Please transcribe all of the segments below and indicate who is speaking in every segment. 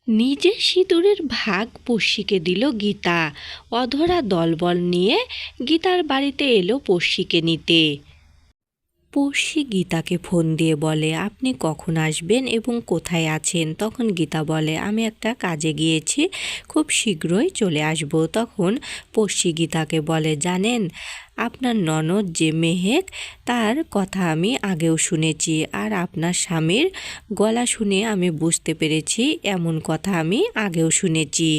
Speaker 1: নিজের সিঁদুরের ভাগ পড়শিকে দিল গীতা। অধরা দলবল নিয়ে গীতার বাড়িতে এলো পড়শিকে নিতে। পড়শি গীতাকে ফোন দিয়ে বলে, আপনি কখন আসবেন এবং কোথায় আছেন? তখন গীতা বলে, আমি একটা কাজে গিয়েছি, খুব শীঘ্রই চলে আসব। তখন পড়শি গীতাকে বলে, জানেন আপনার ননদ যে মেহেক, তার কথা আমি আগেও শুনেছি, আর আপনার স্বামীর গলা শুনে আমি বুঝতে পেরেছি এমন কথা আমি আগেও শুনেছি।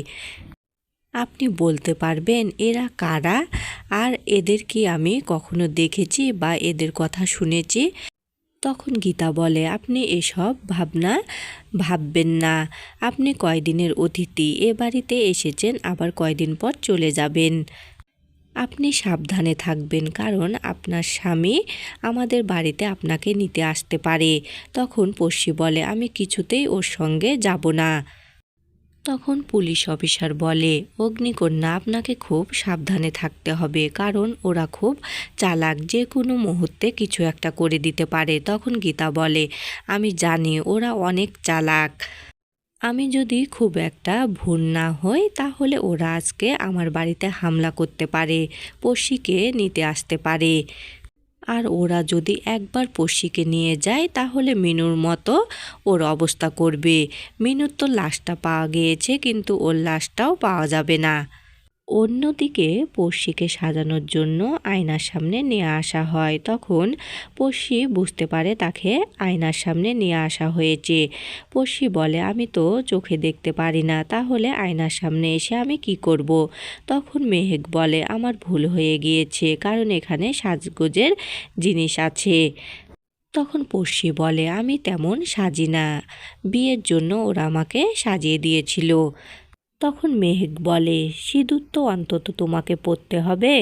Speaker 1: আপনি বলতে পারবেন এরা কারা, আর এদের কি আমি কখনো দেখেছি বা এদের কথা শুনেছি? তখন গীতা বলে, আপনি এসব ভাবনা ভাববেন না। আপনি কয়দিনের অতিথি, এ বাড়িতে এসেছেন, আবার কয়দিন পর চলে যাবেন। আপনি সাবধানে থাকবেন, কারণ আপনার স্বামী আমাদের বাড়িতে আপনাকে নিতে আসতে পারে। তখন পড়শি বলে, আমি কিছুতেই ওর সঙ্গে যাব না। তখন পুলিশ অফিসার বলে, অগ্নিকন্যা, আপনাকে খুব সাবধানে থাকতে হবে, কারণ ওরা খুব চালাক, যে কোনো মুহূর্তে কিছু একটা করে দিতে পারে। তখন গীতা বলে, আমি জানি ওরা অনেক চালাক, আমি যদি খুব একটা ভুল না হই তাহলে ওরা আজকে আমার বাড়িতে হামলা করতে পারে, পড়শিকে নিতে আসতে পারে। আর ওরা যদি একবার পড়শিকে নিয়ে যায় তাহলে মিনুর মতো ওর অবস্থা করবে। মিনুর তো লাশটা পাওয়া গিয়েছে, কিন্তু ওর লাশটাও পাওয়া যাবে না। অন্যদিকে পড়শিকে সাজানোর জন্য আয়নার সামনে নিয়ে আসা হয়। তখন পড়শি বুঝতে পারে তাকে আয়নার সামনে নিয়ে আসা হয়েছে। পড়শি বলে, আমি তো চোখে দেখতে পারি না, তাহলে আয়নার সামনে এসে আমি কি করব? তখন মেহেক বলে, আমার ভুল হয়ে গিয়েছে, কারণ এখানে সাজগোজের জিনিস আছে। তখন পড়শি বলে, আমি তেমন সাজি না, বিয়ের জন্য ওরা আমাকে সাজিয়ে দিয়েছিল। তখন মেহেক বলে, সিঁদুর তো অন্তত তোমাকে পরতে হবে।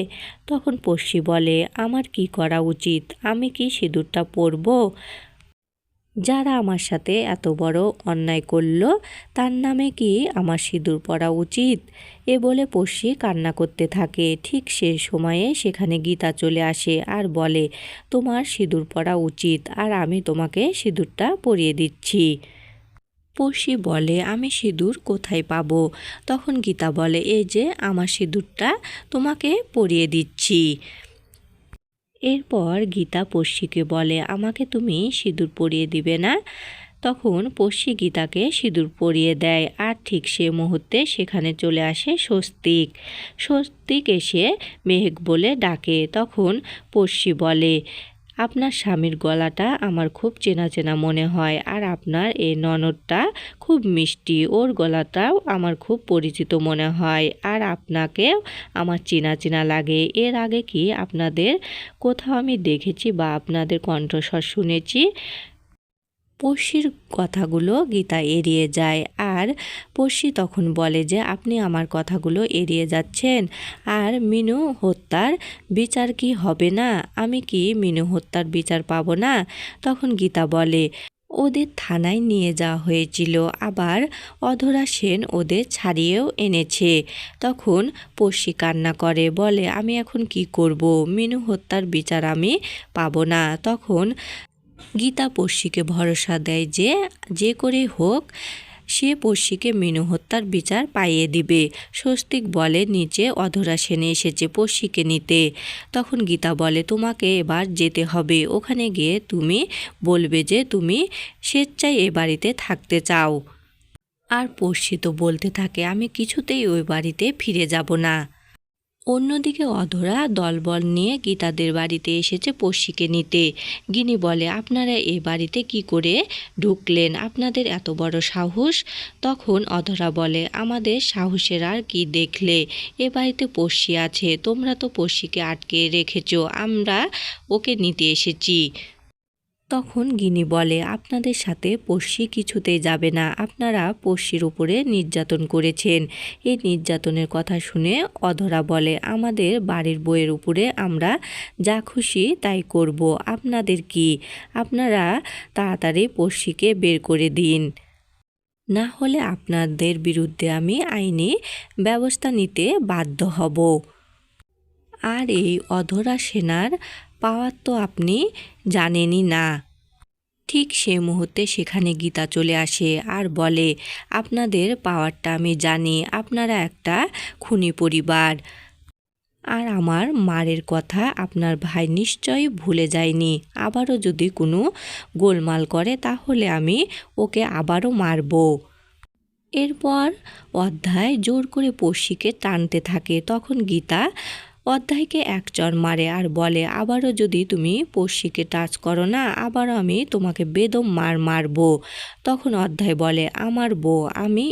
Speaker 1: তখন পড়শি বলে, আমার কি করা উচিত? আমি কি সিঁদুরটা পরব? যারা আমার সাথে এত বড় অন্যায় করলো, তার নামে কি আমার সিঁদুর পরা উচিত? এ বলে পড়শি কান্না করতে থাকে। ঠিক সে সময়ে সেখানে গীতা চলে আসে আর বলে, তোমার সিঁদুর পরা উচিত, আর আমি তোমাকে সিঁদুরটা পরিয়ে দিচ্ছি। পড়শি বলে, আমি সিঁদুর কোথায় পাবো? তখন গীতা বলে, এই যে আমার সিঁদুরটা তোমাকে পরিয়ে দিচ্ছি। এরপর গীতা পড়শিকে বলে, আমাকে তুমি সিঁদুর পরিয়ে দিবে না? তখন পড়শি গীতাকে সিঁদুর পরিয়ে দেয়, আর ঠিক সে মুহূর্তে সেখানে চলে আসে স্বস্তিক। স্বস্তিক এসে মেহেক বলে ডাকে। তখন পড়শি বলে, আপনার স্বামীর গলাটা আমার খুব চেনা চেনা মনে হয়, আর আপনার এই ননদটা খুব মিষ্টি, ওর গলাটাও আমার খুব পরিচিত মনে হয়, আর আপনাকেও আমার চেনা চেনা লাগে। এর আগে কি আপনাদের কোথাও আমি দেখেছি বা আপনাদের কণ্ঠস্বর শুনেছি? পড়শির কথাগুলো গীতা এড়িয়ে যায়, আর পড়শি তখন বলে যে, আপনি আমার কথাগুলো এড়িয়ে যাচ্ছেন, আর মিনু হত্যার বিচার কি হবে না? আমি কি মিনু হত্যার বিচার পাবো না? তখন গীতা বলে, ওদের থানায় নিয়ে যাওয়া হয়েছিল, আবার অধরা সেন ওদের ছাড়িয়েও এনেছে। তখন পড়শি কান্না করে, বলে, আমি এখন কি করব? মিনু হত্যার বিচার আমি পাবো না। তখন গীতা পড়শিকে ভরসা দেয় যে যে করে হোক সে পড়শিকে মিনু হত্যার বিচার পাইয়ে দিবে। স্বস্তিক বলে, নিচে অধরা সেনে এসেছে পড়শিকে নিতে। তখন গীতা বলে, তোমাকে এবার যেতে হবে, ওখানে গিয়ে তুমি বলবে যে তুমি স্বেচ্ছায় এ বাড়িতে থাকতে চাও। আর পড়শি তো বলতে থাকে, আমি কিছুতেই ওই বাড়িতে ফিরে যাব না। অন্যদিকে অধরা দলবল নিয়ে গীতাদের বাড়িতে এসেছে পড়শিকে নিতে। গিনি বলে, আপনারা এ বাড়িতে কি করে ঢুকলেন? আপনাদের এত বড় সাহস? তখন অধরা বলে, আমাদের সাহসের আর কি দেখলে? এ বাড়িতে পড়শি আছে, তোমরা তো পড়শিকে আটকে রেখেছ, আমরা ওকে নিতে এসেছি। তখন গিনি বলে, আপনাদের সাথে পড়শি কিছুতেই যাবে না, আপনারা পড়শির উপরে নির্যাতন করেছেন। এই নির্যাতনের কথা শুনে অধরা বলে, আমাদের বাড়ির বউয়ের উপরে আমরা যা খুশি তাই করব, আপনাদের কি? আপনারা তাড়াতাড়ি পড়শিকে বের করে দিন, না হলে আপনাদের বিরুদ্ধে আমি আইনি ব্যবস্থা নিতে বাধ্য হব। আর এই অধরা সেনার পাওয়ার তো আপনি জানেনই না। ঠিক সে মুহূর্তে সেখানে গীতা চলে আসে আর বলে, আপনাদের পাওয়ারটা আমি জানি, আপনারা একটা খুনি পরিবার, আর আমার মারের কথা আপনার ভাই নিশ্চয়ই ভুলে যায়নি। আবারও যদি কোনো গোলমাল করে তাহলে আমি ওকে আবারও মারব। এরপর অধ্যায় জোর করে পড়শিকে টানতে থাকে। তখন গীতা অধ্যায়কে এক চড় মারে আর বলে, আবারও যদি তুমি পড়শিকে টাচ করো না, আবারও আমি তোমাকে বেদম মারব। তখন অধ্যায় বলে, আমার বউ, আমি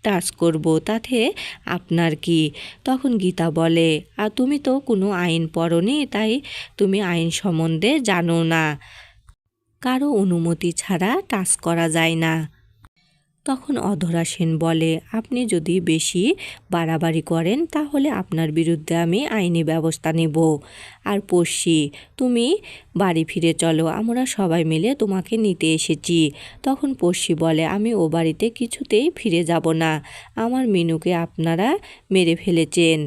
Speaker 1: টাচ করব, তাতে আপনার কি? তখন গীতা বলে, আর তুমি তো কোনো আইন পড়নি, তাই তুমি আইন সম্বন্ধে জানো না, কারো অনুমতি ছাড়া টাচ করা যায় না। তখন অধরা সেন বলে, আপনি যদি বেশি বাড়াবাড়ি করেন তাহলে আপনার বিরুদ্ধে আমি আইনি ব্যবস্থা নেব। আর পড়শি, তুমি বাড়ি ফিরে চলো, আমরা সবাই মিলে তোমাকে নিতে এসেছি। তখন পড়শি বলে, আমি ও বাড়িতে কিছুতেই ফিরে যাব না, আমার মিনুকে আপনারা মেরে ফেলেছেন।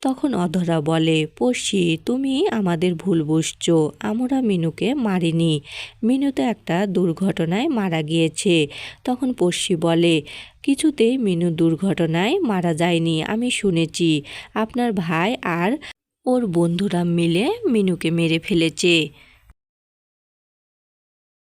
Speaker 1: তখন অধরা বলে, পড়শি, তুমি আমাদের ভুল বুঝছো, আমরা মিনুকে মারিনি, মিনু তো একটা দুর্ঘটনায় মারা গিয়েছে। তখন পড়শি বলে, কিছুতেই মিনু দুর্ঘটনায় মারা যায়নি, আমি শুনেছি আপনার ভাই আর ওর বন্ধুরা মিলে মিনুকে মেরে ফেলেছে।